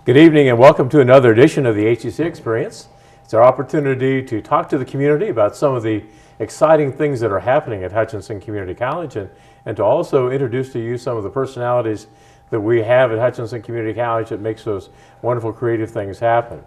Good evening and welcome to another edition of the HCC Experience. It's our opportunity to talk to the community about some of the exciting things that are happening at Hutchinson Community College and to also introduce to you some of the personalities that we have at Hutchinson Community College that makes those wonderful creative things happen.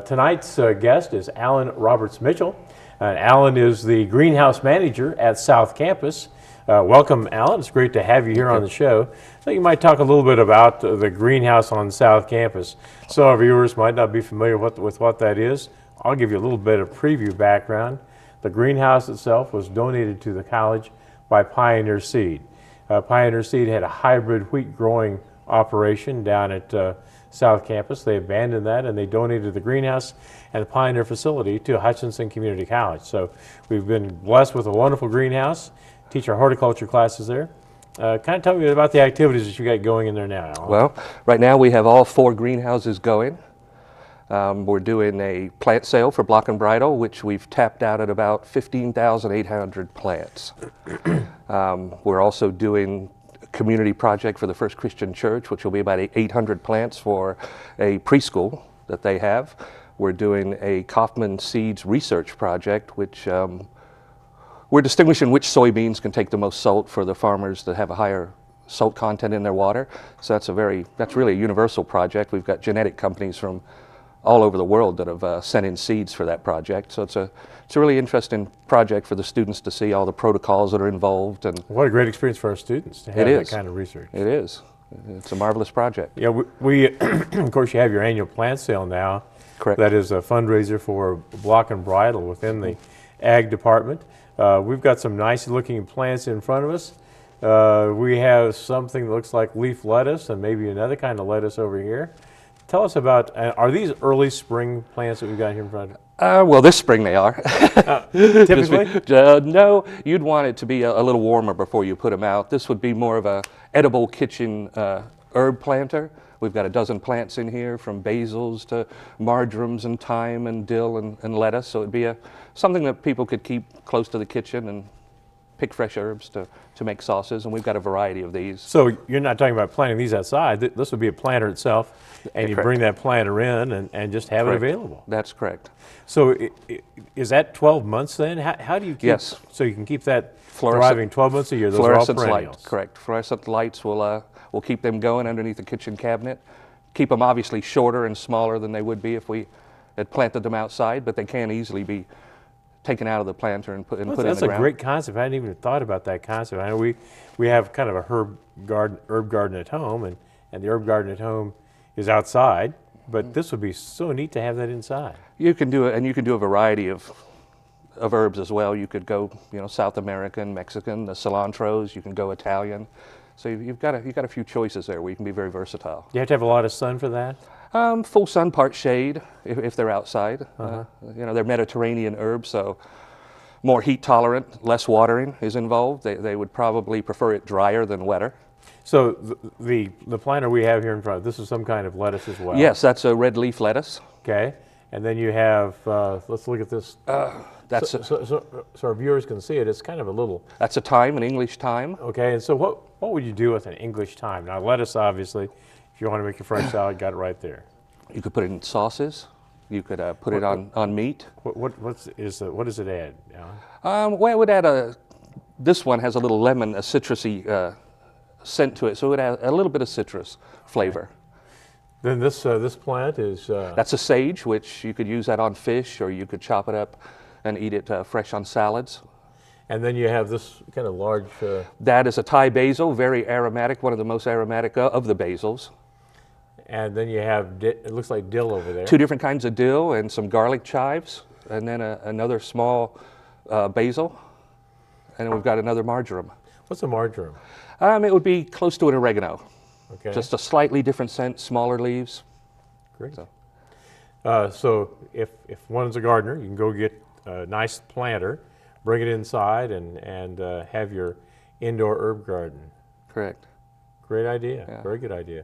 Tonight's guest is Alan Roberts Mitchell. Alan is the greenhouse manager at South Campus. Welcome, Alan. It's great to have you here on the show. I think you might talk a little bit about the greenhouse on South Campus. Some of our viewers might not be familiar with what that is. I'll give you a little bit of preview background. The greenhouse itself was donated to the college by Pioneer Seed. Pioneer Seed had a hybrid wheat growing operation down at South Campus. They abandoned that and they donated the greenhouse and the Pioneer facility to Hutchinson Community College. So we've been blessed with a wonderful greenhouse. Teach our horticulture classes there. Kind of tell me about the activities that you got going in there now, Alan. Well, right now we have all 4 greenhouses going. We're doing a plant sale for Block and Bridle, which we've tapped out at about 15,800 plants. We're also doing a community project for the First Christian Church, which will be about 800 plants for a preschool that they have. We're doing a Kaufman Seeds research project, which we're distinguishing which soybeans can take the most salt for the farmers that have a higher salt content in their water. So that's really a universal project. We've got genetic companies from all over the world that have sent in seeds for that project. So it's a really interesting project for the students to see all the protocols that are involved. And what a great experience for our students to have that kind of research. It is. It's a marvelous project. Yeah, we of course, you have your annual plant sale now. Correct. That is a fundraiser for Block and Bridle within the Ag Department. We've got some nice looking plants in front of us. We have something that looks like leaf lettuce and maybe another kind of lettuce over here. Tell us about, are these early spring plants that we've got here in front of us? Well, this spring they are. Typically? No, you'd want it to be a little warmer before you put them out. This would be more of a edible kitchen herb planter. We've got a dozen plants in here, from basils to marjorams and thyme and dill and lettuce. So it'd be something that people could keep close to the kitchen and pick fresh herbs to make sauces. And we've got a variety of these. So you're not talking about planting these outside. This would be a planter itself, and you bring that planter in and just have it available. That's correct. So is that 12 months then? How do you keep? Yes. So you can keep that thriving 12 months a year. Those fluorescent are all perennials. lights, correct. Fluorescent lights will keep them going underneath the kitchen cabinet. Keep them obviously shorter and smaller than they would be if we had planted them outside, but they can easily be taken out of the planter and put in the ground. That's a great concept. I hadn't even thought about that concept. I know we have kind of a herb garden at home, and the herb garden at home is outside, but this would be so neat to have that inside. You can do it, and you can do a variety of herbs as well. You could go, South American, Mexican, the cilantros. You can go Italian. So you've got a few choices there where you can be very versatile. You have to have a lot of sun for that? Full sun, part shade if they're outside. They're Mediterranean herbs, so more heat tolerant, less watering is involved. They would probably prefer it drier than wetter. So the planter we have here in front, this is some kind of lettuce as well? Yes, that's a red leaf lettuce. Okay, and then you have, let's look at this. So our viewers can see it. It's kind of a little. That's a thyme, an English thyme. Okay, and so what would you do with an English thyme? Now lettuce, obviously, if you want to make your French salad, got it right there. You could put it in sauces. You could put it on meat. What does it add, Alan? Well, it would add this one has a little lemon, a citrusy scent to it, so it would add a little bit of citrus flavor. Okay. Then this plant is. That's a sage, which you could use that on fish, or you could chop it up and eat it fresh on salads. And then you have this kind of large. That is a Thai basil, very aromatic, one of the most aromatic of the basils. And then you have, it looks like dill over there. 2 different kinds of dill and some garlic chives, and then another small basil, and then we've got another marjoram. What's a marjoram? It would be close to an oregano. Okay. Just a slightly different scent, smaller leaves. Great. So if one's a gardener, you can go get a nice planter, bring it inside, and have your indoor herb garden. Correct. Great idea. Yeah. Very good idea.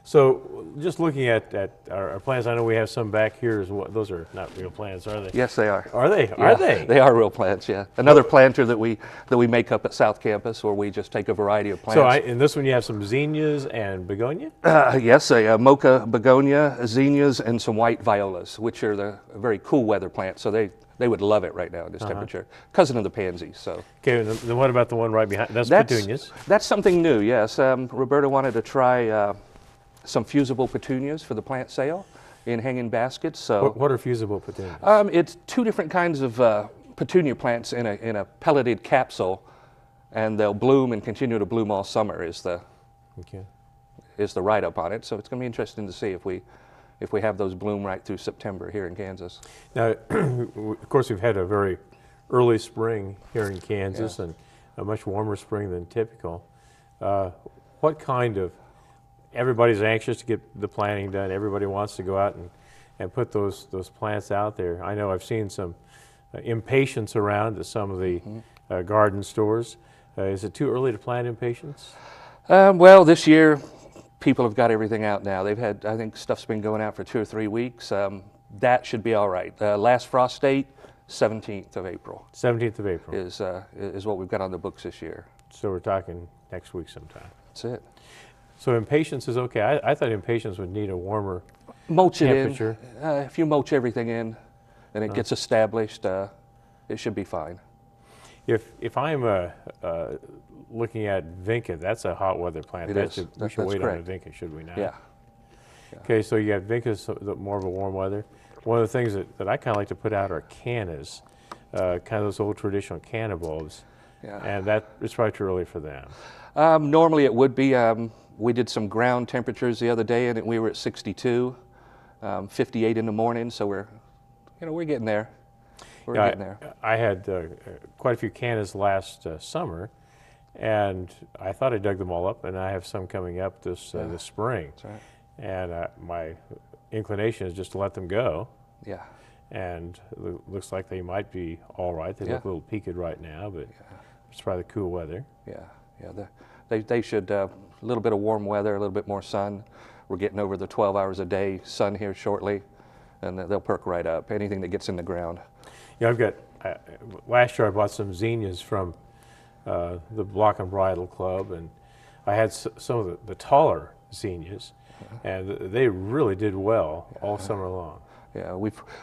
So just looking at our plants, I know we have some back here as well. Those are not real plants, are they? Yes, they are. Are they? Yeah, Are they? They are real plants, yeah. Another planter that we make up at South Campus, where we just take a variety of plants. So in this one you have some zinnias and begonia? Yes, a mocha begonia, zinnias, and some white violas, which are the very cool weather plants. So they would love it right now in this temperature. Cousin of the pansies. So. Okay, then what about the one right behind? That's petunias. That's something new, yes. Roberta wanted to try some fusible petunias for the plant sale in hanging baskets. So What are fusible petunias? it's two different kinds of petunia plants in a pelleted capsule, and they'll bloom and continue to bloom all summer is the write-up on it. So it's going to be interesting to see if we have those bloom right through September here in Kansas. Now, of course, we've had a very early spring here in Kansas and a much warmer spring than typical. What kind of, everybody's anxious to get the planting done. Everybody wants to go out and put those plants out there. I know I've seen some impatience around at some of the garden stores. Is it too early to plant impatiens? Well, this year, people have got everything out now. They've had, I think stuff's been going out for 2 or 3 weeks. That should be all right. Last frost date, 17th of April. 17th of April. Is what we've got on the books this year. So we're talking next week sometime. That's it. So impatiens is okay. I thought impatiens would need a warmer Mulch it temperature. in. If you mulch everything in and it gets established, it should be fine. If I'm looking at vinca, that's a hot weather plant. It is. We should wait correct. on the vinca, should we not? Yeah. Okay, so you got vincas, more of a warm weather. One of the things that I kind of like to put out are cannas, kind of those old traditional canna bulbs. Yeah. And it's probably too early for them. Normally it would be. We did some ground temperatures the other day, and we were at 62, 58 in the morning. So we're getting there. We're getting there. I had quite a few cannas last summer, and I thought I dug them all up, and I have some coming up this spring. That's right. And my inclination is just to let them go. Yeah. And it looks like they might be all right. They look a little peaked right now, but it's probably the cool weather. Yeah. They should, a little bit of warm weather, a little bit more sun. We're getting over the 12 hours a day sun here shortly, and they'll perk right up, anything that gets in the ground. Yeah, I've got, last year I bought some zinnias from the Block and Bridle Club, and I had some of the taller zinnias, and they really did well all summer long. Yeah,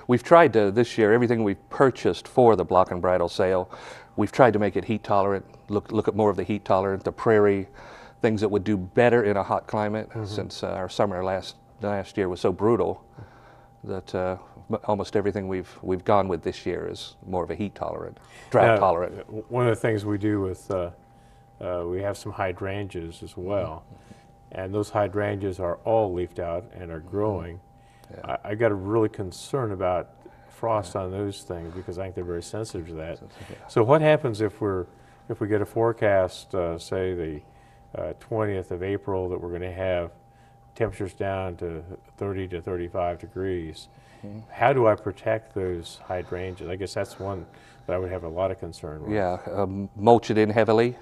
we've tried to, this year, everything we've purchased for the Block and Bridle sale, we've tried to make it heat tolerant, look at more of the heat tolerant, the prairie, things that would do better in a hot climate, since our summer last year was so brutal that almost everything we've gone with this year is more of a heat tolerant, drought tolerant. One of the things we do with, we have some hydrangeas as well, and those hydrangeas are all leafed out and are growing. Yeah. I got a really concern about frost on those things because I think they're very sensitive to that. So what happens if we get a forecast, say the 20th of April, that we're going to have temperatures down to 30 to 35 degrees? How do I protect those hydrangeas? I guess that's one that I would have a lot of concern with. Yeah, mulch it in heavily,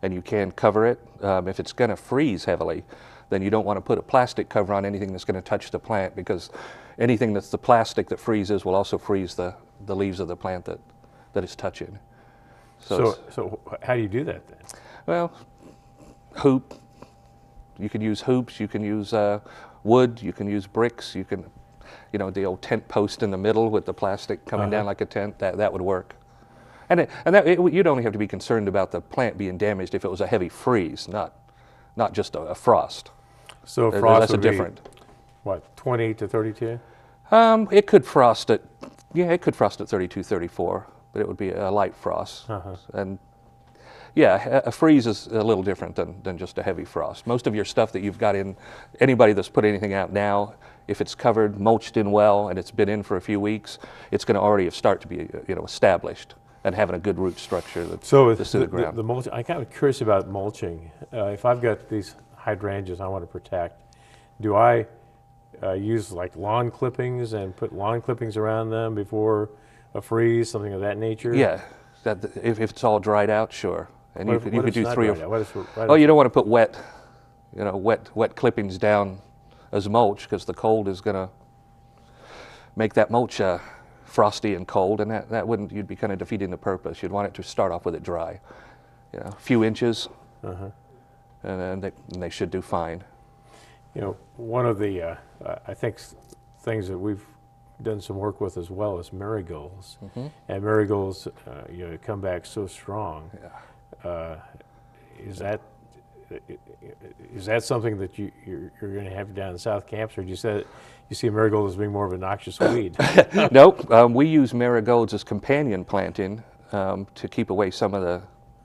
and you can cover it. If it's going to freeze heavily, then you don't want to put a plastic cover on anything that's going to touch the plant, because anything that's the plastic that freezes will also freeze the leaves of the plant that it's touching. So how do you do that then? Well, hoop. You can use hoops. You can use wood. You can use bricks. You can, the old tent post in the middle with the plastic coming down like a tent. That would work. And you'd only have to be concerned about the plant being damaged if it was a heavy freeze, not just a frost. So frost that's would different. Be, what, 20 to 32? It could frost at 32, 34, but it would be a light frost. And yeah, a freeze is a little different than just a heavy frost. Most of your stuff that you've got in, anybody that's put anything out now, if it's covered, mulched in well, and it's been in for a few weeks, it's going to already start to be established and having a good root structure that's to the ground. The mulch, I'm kind of curious about mulching. If I've got these hydrangeas I want to protect, do I use like lawn clippings and put lawn clippings around them before a freeze, something of that nature? Yeah, if it's all dried out, sure. And you could do 3 or 4. Oh, you don't want to put wet clippings down as mulch, because the cold is going to make that mulch frosty and cold, and that wouldn't, you'd be kind of defeating the purpose. You'd want it to start off with it dry, you know, a few inches, and then they should do fine. You know, one of the, I think, things that we've done some work with as well is marigolds. And marigolds, you know, come back so strong. Is that something that you're going to have down in South Campus, or do you see marigold as being more of a noxious weed? Nope. We use marigolds as companion planting to keep away some of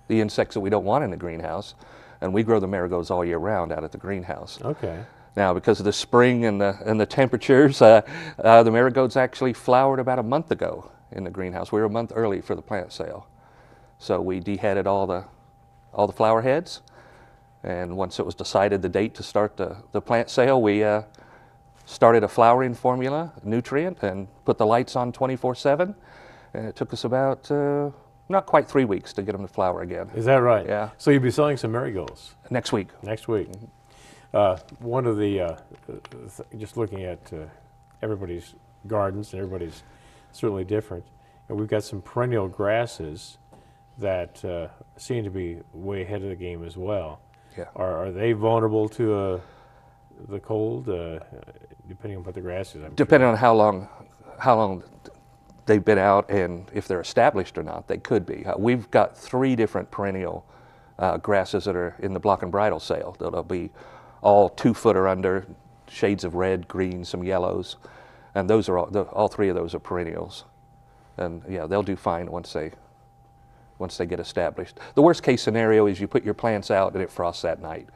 the insects that we don't want in the greenhouse, and we grow the marigolds all year round out at the greenhouse. Okay. Now, because of the spring and the temperatures, the marigolds actually flowered about a month ago in the greenhouse. We were a month early for the plant sale, so we deheaded all the flower heads. And once it was decided the date to start the plant sale, we started a flowering formula, nutrient, and put the lights on 24/7. And it took us about not quite 3 weeks to get them to flower again. Is that right? Yeah. So you'll be selling some marigolds Next week. next week. One of the, just looking at everybody's gardens, and everybody's certainly different, and we've got some perennial grasses that seem to be way ahead of the game as well. Yeah. Are they vulnerable to the cold, depending on what the grass is? Depending on how long they've been out and if they're established or not, they could be. We've got 3 different perennial grasses that are in the block and bridle sale. That'll be all 2 foot or under, shades of red, green, some yellows, and those are all 3 of those are perennials. And yeah, they'll do fine once they get established. The worst case scenario is you put your plants out and it frosts that night.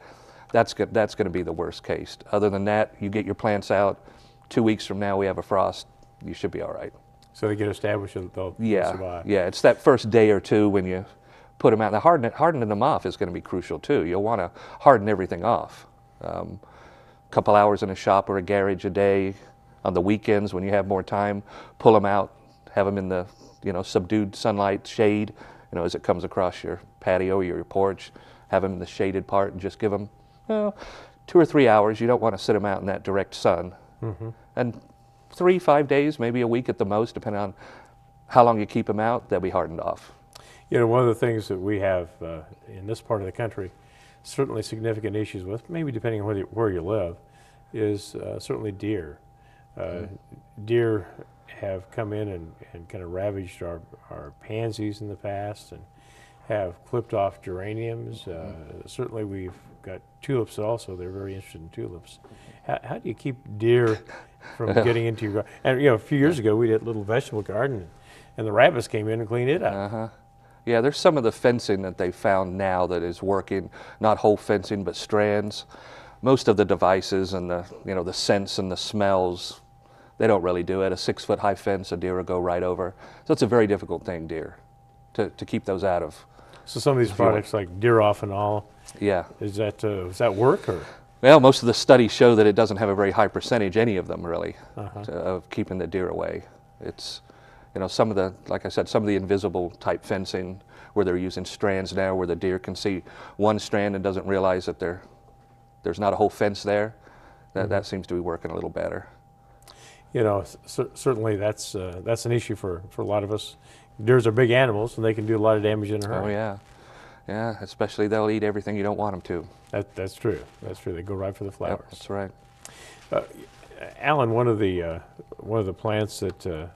That's going to be the worst case. Other than that, you get your plants out, 2 weeks from now we have a frost, you should be all right. So they get established, they'll survive. Yeah, it's that first day or two when you put them out. Now hardening them off is going to be crucial too. You'll want to harden everything off. A couple hours in a shop or a garage a day. On the weekends when you have more time, pull them out, have them in the subdued sunlight, shade, as it comes across your patio or your porch, have them in the shaded part and just give them 2 or 3 hours. You don't want to sit them out in that direct sun. And 3-5 days, maybe a week at the most, depending on how long you keep them out, they'll be hardened off. One of the things that we have in this part of the country, certainly significant issues with, maybe depending on where you live, is certainly deer. Deer have come in and kind of ravaged our pansies in the past and have clipped off geraniums. Certainly we've got tulips also. They're very interested in tulips. How do you keep deer from getting into your garden? And a few years ago we did a little vegetable garden, and the rabbits came in and cleaned it up. Yeah, there's some of the fencing that they found now that is working, not whole fencing, but strands. Most of the devices and the scents and the smells, they don't really do it. A 6 foot high fence, a deer will go right over. So it's a very difficult thing, deer, to keep those out of. So some of these products like Deer Off and all, yeah, does that work, or? Well, most of the studies show that it doesn't have a very high percentage, any of them really, of keeping the deer away. It's, some of the, like I said, some of the invisible type fencing where they're using strands now where the deer can see one strand and doesn't realize that there's not a whole fence there. That seems to be working a little better. Certainly that's an issue for a lot of us. Deers are big animals, and they can do a lot of damage in a hurry. Oh yeah, yeah. Especially they'll eat everything you don't want them to. That's true. That's true. They go right for the flowers. Yep, that's right. Alan, one of the plants that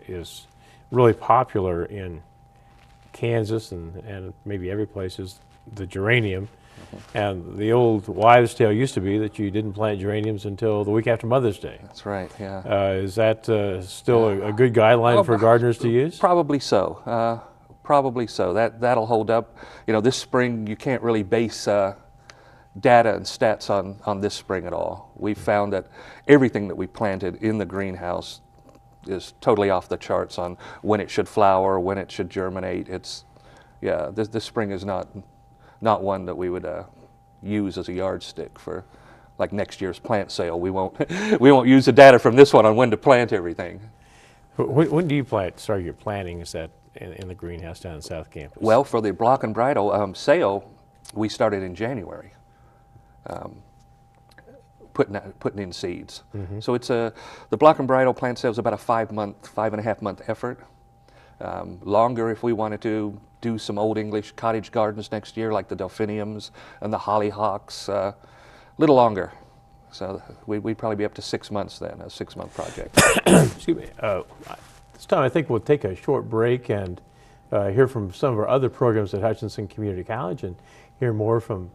is really popular in Kansas and maybe every place is the geranium. And the old wives' tale used to be that you didn't plant geraniums until the week after Mother's Day. That's right, yeah. Is that still a good guideline for gardeners to use? Probably so. Probably so. That'll hold up. This spring you can't really base data and stats on this spring at all. We've found that everything that we planted in the greenhouse is totally off the charts on when it should flower, when it should germinate. This spring is not one that we would use as a yardstick for like next year's plant sale. We won't use the data from this one on when to plant everything. When do you start your planting? Is that in the greenhouse down in South Campus? Well, for the block and bridle sale, we started in January. putting in seeds. So it's the block and bridle plant sale is about a 5.5 month effort. Longer if we wanted to do some Old English cottage gardens next year, like the delphiniums and the hollyhocks. Little longer. So we'd probably be up to 6 months then, a 6-month project. Excuse me. This time I think we'll take a short break and hear from some of our other programs at Hutchinson Community College and hear more from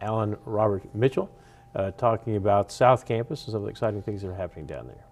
Alan Robert Mitchell talking about South Campus and some of the exciting things that are happening down there.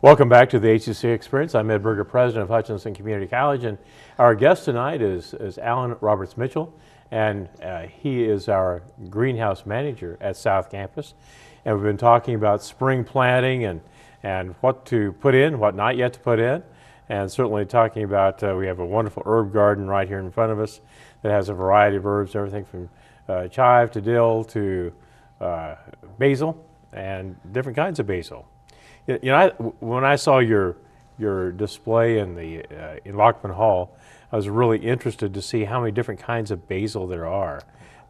Welcome back to the HCC Experience. I'm Ed Berger, President of Hutchinson Community College, and our guest tonight is Alan Roberts Mitchell, and he is our greenhouse manager at South Campus. And we've been talking about spring planting and what to put in, what not yet to put in, and certainly talking about we have a wonderful herb garden right here in front of us that has a variety of herbs, everything from chive to dill to basil and different kinds of basil. You know, when I saw your display in the in Lockman Hall, I was really interested to see how many different kinds of basil there are.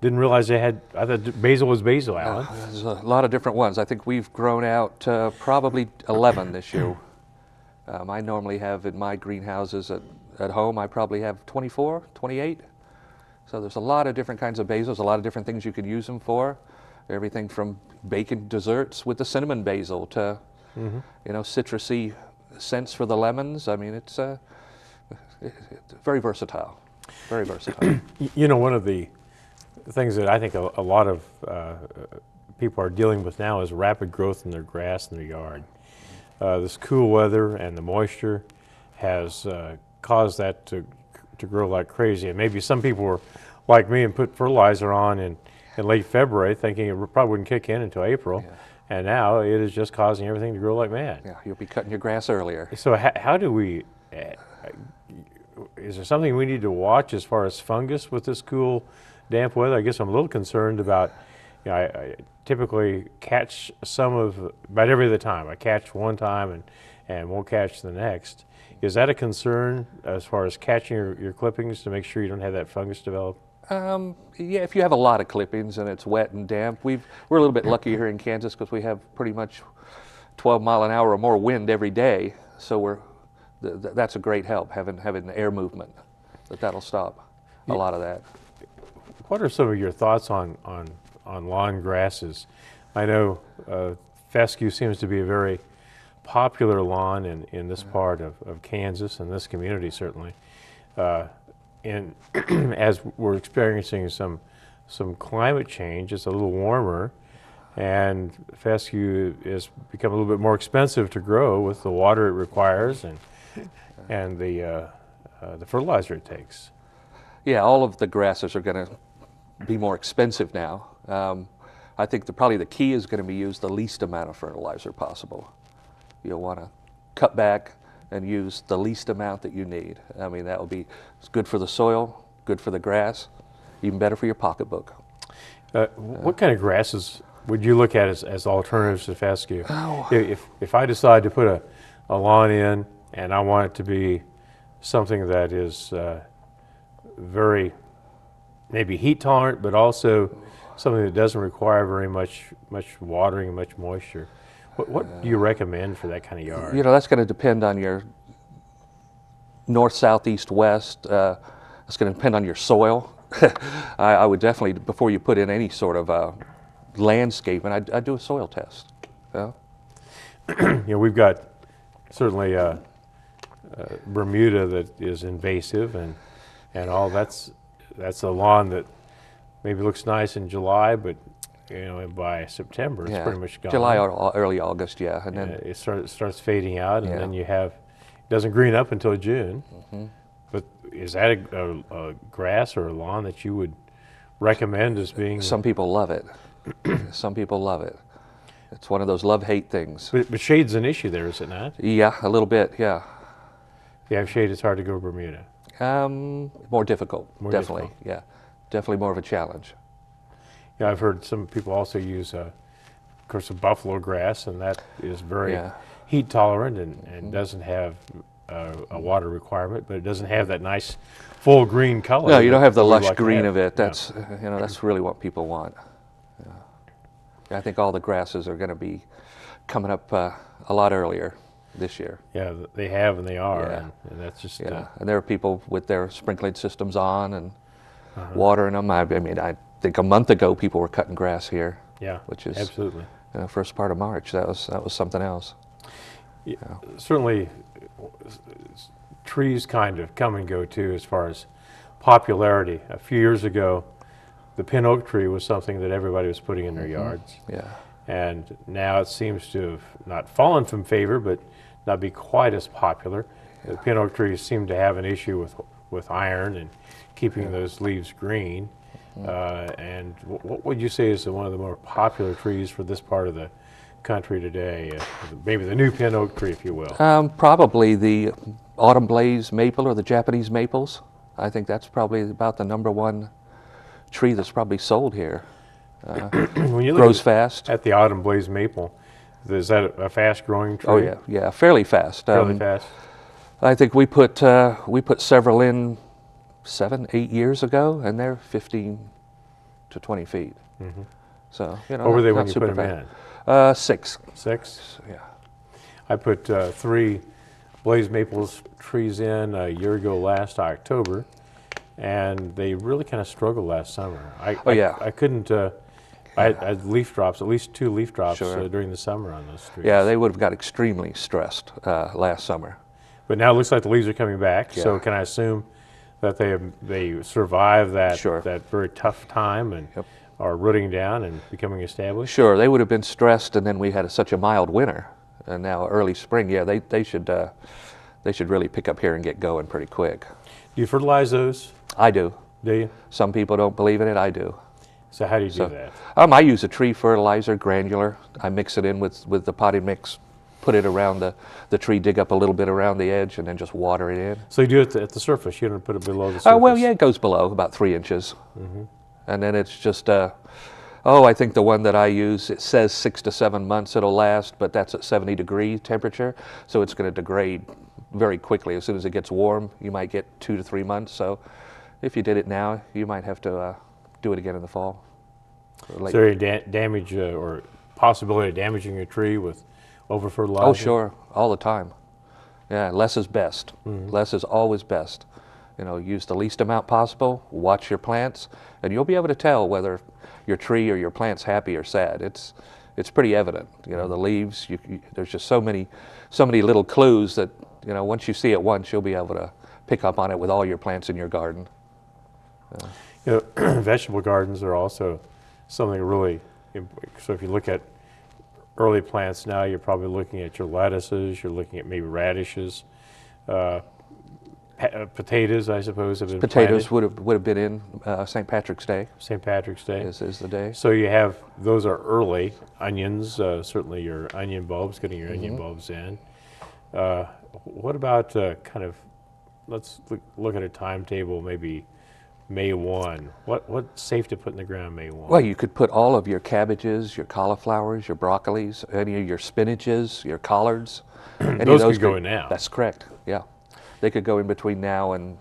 Didn't realize they had. I thought basil was basil, Alan. There's a lot of different ones. I think we've grown out probably 11 this year. I normally have in my greenhouses at home, I probably have 24, 28. So there's a lot of different kinds of basils, a lot of different things you could use them for. Everything from baking desserts with the cinnamon basil to you know, citrusy scents for the lemons. I mean, it's very versatile, very versatile. You know, one of the things that I think a lot of people are dealing with now is rapid growth in their grass in their yard. This cool weather and the moisture has caused that to grow like crazy. And maybe some people were like me and put fertilizer on in late February thinking it probably wouldn't kick in until April. Yeah. And now it is just causing everything to grow like mad. Yeah, you'll be cutting your grass earlier. So how do we, is there something we need to watch as far as fungus with this cool, damp weather? I guess I'm a little concerned about, you know, I typically catch about every other time. I catch one time and won't catch the next. Is that a concern as far as catching your clippings to make sure you don't have that fungus develop? Yeah, if you have a lot of clippings and it's wet and damp, we're a little bit lucky here in Kansas because we have pretty much 12 mile an hour or more wind every day. So that's a great help, having the air movement. That'll stop a lot of that. What are some of your thoughts on lawn grasses? I know fescue seems to be a very popular lawn in this part of Kansas and this community certainly. And as we're experiencing some climate change, it's a little warmer, and fescue has become a little bit more expensive to grow with the water it requires and the fertilizer it takes. Yeah, all of the grasses are going to be more expensive now. I think probably the key is going to be use the least amount of fertilizer possible. You'll want to cut back and use the least amount that you need. I mean, that will be good for the soil, good for the grass, even better for your pocketbook. What kind of grasses would you look at as alternatives to fescue? If I decide to put a lawn in and I want it to be something that is very maybe heat tolerant, but also something that doesn't require very much watering, much moisture, what do you recommend for that kind of yard? You know, that's going to depend on your north, south, east, west. It's going to depend on your soil. I would definitely, before you put in any sort of landscaping, I'd do a soil test. Yeah? You know, we've got certainly Bermuda that is invasive and all. That's a lawn that maybe looks nice in July, but you know, by September it's pretty much gone. July or early August, yeah, and then it starts fading out, and then it doesn't green up until June. But is that a grass or a lawn that you would recommend as being? Some people love it. Some people love it. It's one of those love-hate things. But shade's an issue there, is it not? Yeah, a little bit, yeah. If you have shade, it's hard to grow Bermuda. More difficult, definitely, difficult. yeah. Definitely more of a challenge. Yeah, I've heard some people also use, of course, a buffalo grass, and that is very heat tolerant and doesn't have a water requirement, but it doesn't have that nice full green color. No, you don't have the lush like green of it. That's you know, that's really what people want. Yeah. I think all the grasses are going to be coming up a lot earlier this year. Yeah, they have and they are, and that's just. Yeah, and there are people with their sprinkling systems on and watering them. I mean, I think a month ago people were cutting grass here. Yeah, which is absolutely. First part of March. That was something else. Yeah, certainly, trees kind of come and go too as far as popularity. A few years ago, the pin oak tree was something that everybody was putting in their yards. Yeah. And now it seems to have not fallen from favor, but not be quite as popular. The pin oak trees seem to have an issue with iron and keeping those leaves green. And what would you say is one of the more popular trees for this part of the country today? Maybe the new pin oak tree, if you will. Probably the autumn blaze maple or the Japanese maples. I think that's probably about the #1 tree that's probably sold here. When you grows fast. At the autumn blaze maple, is that a fast-growing tree? Oh yeah, fairly fast. Fairly fast. I think we put several in 7-8 years ago, and they're 15 to 20 feet. So you know, what were they when not you put super them fast. in? 6. 6? Yeah. I put 3 blaze maples trees in a year ago last October, and they really kind of struggled last summer. I couldn't. I had leaf drops, at least 2 leaf drops during the summer on those trees. Yeah, they would have got extremely stressed last summer. But now it looks like the leaves are coming back. So can I assume that they survived that that very tough time and are rooting down and becoming established? Sure, they would have been stressed, and then we had such a mild winter, and now early spring. Yeah, they should really pick up here and get going pretty quick. Do you fertilize those? I do. Do you? Some people don't believe in it. I do. So how do you do that? I use a tree fertilizer, granular. I mix it in with the potting mix, put it around the tree, dig up a little bit around the edge, and then just water it in. So you do it at the surface. You don't put it below the surface. Well, yeah, it goes below about 3 inches, and then it's just. I think the one that I use, it says 6 to 7 months it'll last, but that's at 70-degree temperature, so it's going to degrade very quickly. As soon as it gets warm, you might get 2 to 3 months. So if you did it now, you might have to do it again in the fall. Is there any damage or possibility of damaging a tree with over-fertilizing? Oh, sure, all the time. Yeah, less is best. Less is always best. You know, use the least amount possible, watch your plants, and you'll be able to tell whether your tree or your plant's happy or sad. It's pretty evident. You know, the leaves, there's just so many little clues that, you know, once you see it once, you'll be able to pick up on it with all your plants in your garden. You know, vegetable gardens are also something really So if you look at early plants now, you're probably looking at your lettuces, you're looking at maybe radishes, potatoes, I suppose, have been Potatoes planted. would have been in St. Patrick's Day. St. Patrick's Day. Is the day. So you have, those are early. Onions, certainly your onion bulbs, getting your onion bulbs in. What about kind of, let's look at a timetable, maybe May 1. What's safe to put in the ground May 1? Well, you could put all of your cabbages, your cauliflowers, your broccolis, any of your spinaches, your collards. Any Those of those could go in now. That's correct, yeah. They could go in between now and,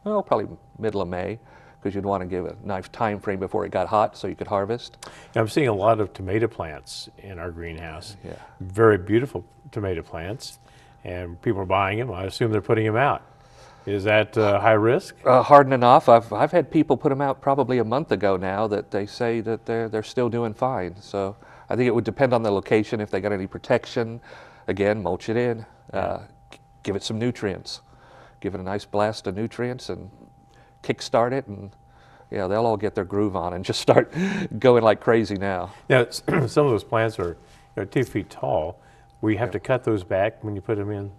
well, probably middle of May, because you'd want to give a nice time frame before it got hot so you could harvest. I'm seeing a lot of tomato plants in our greenhouse. Yeah. Very beautiful tomato plants, and people are buying them. I assume they're putting them out. Is that high risk? Hardening off. I've had people put them out probably a month ago now that they say that they're still doing fine. So I think it would depend on the location, if they got any protection. Again, mulch it in, give it some nutrients, give it a nice blast of nutrients and kickstart it, and yeah, they'll all get their groove on and just start going like crazy now. Now, some of those plants are 2 feet tall. Will you have to cut those back when you put them in?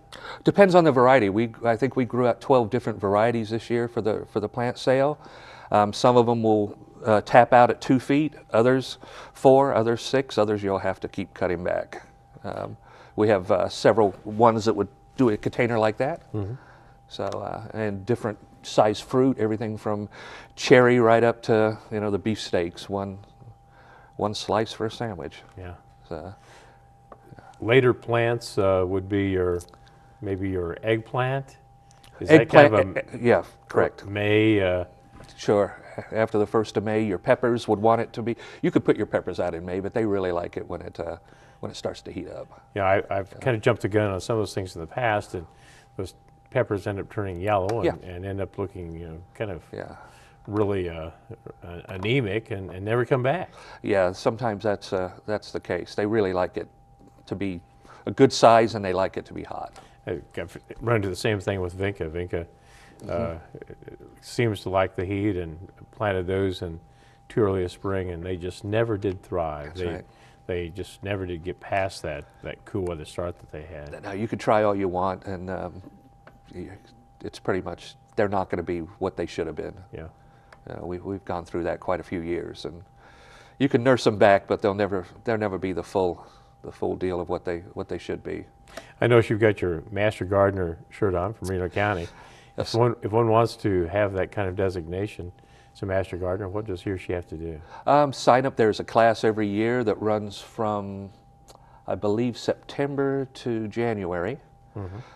Depends on the variety. I think we grew out 12 different varieties this year for the plant sale. Some of them will tap out at 2 feet, others 4, others 6, others you'll have to keep cutting back. We have several ones that would do a container like that. So, and different size fruit, everything from cherry right up to, the beefsteaks, one slice for a sandwich. Yeah. So, Later plants would be maybe your eggplant. Is eggplant, that kind of yeah, correct. May? Sure. After the 1st of May, your peppers would want it to be. You could put your peppers out in May, but they really like it when it starts to heat up. Yeah, I've kind of jumped the gun on some of those things in the past, and those peppers end up turning yellow and end up looking, kind of really anemic and never come back. Yeah, sometimes that's the case. They really like it to be a good size, and they like it to be hot. I've run into the same thing with Vinca. Vinca seems to like the heat, and planted those in too early a spring, and they just never did thrive. That's right. They just never did get past that cool weather start that they had. Now, you could try all you want, and it's pretty much, they're not going to be what they should have been. Yeah. We've gone through that quite a few years, and you can nurse them back, but they'll never be the full deal of what they should be. I notice you've got your Master Gardener shirt on from Reno County. Yes. If one wants to have that kind of designation, as a Master Gardener, what does he or she have to do? Sign up. There's a class every year that runs from, I believe, September to January,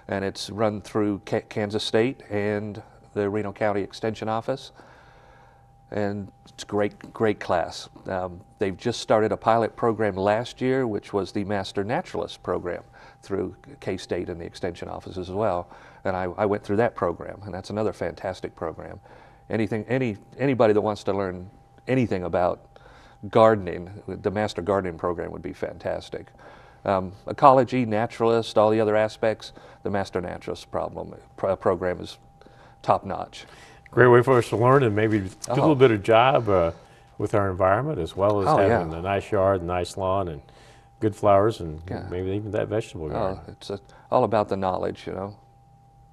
and it's run through Kansas State and the Reno County Extension Office, and it's a great class. They've just started a pilot program last year, which was the Master Naturalist program through K-State and the Extension Office as well, and I went through that program, and that's another fantastic program. Anybody that wants to learn anything about gardening, the Master Gardening program would be fantastic. Ecology, naturalist, all the other aspects, the Master Naturalist program is top notch. Great way for us to learn and maybe do a little bit of job with our environment, as well as having a nice yard, nice lawn, and good flowers, and maybe even that vegetable garden. It's all about the knowledge,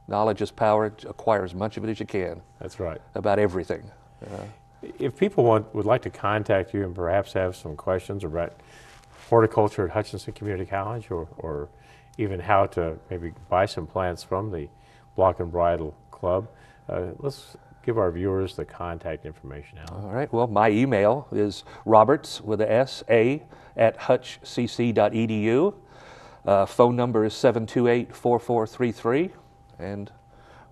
Knowledge is power. Acquire as much of it as you can. That's right. About everything. If people would like to contact you and perhaps have some questions about horticulture at Hutchinson Community College, or even how to maybe buy some plants from the Block and Bridle Club, let's give our viewers the contact information, Alan. All right. Well, my email is roberts with a S-A at hutchcc.edu. Phone number is 728-4433. And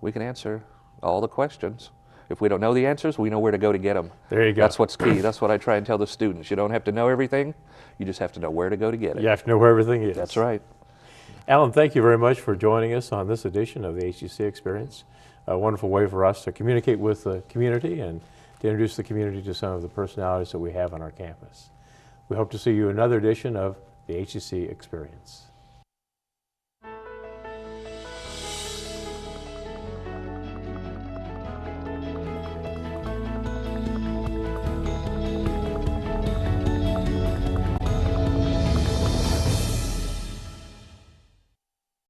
we can answer all the questions. If we don't know the answers, we know where to go to get them. There you go. That's what's key. That's what I try and tell the students. You don't have to know everything. You just have to know where to go to get it. You have to know where everything is. That's right. Alan, thank you very much for joining us on this edition of the HCC Experience. A wonderful way for us to communicate with the community and to introduce the community to some of the personalities that we have on our campus. We hope to see you in another edition of the HCC Experience.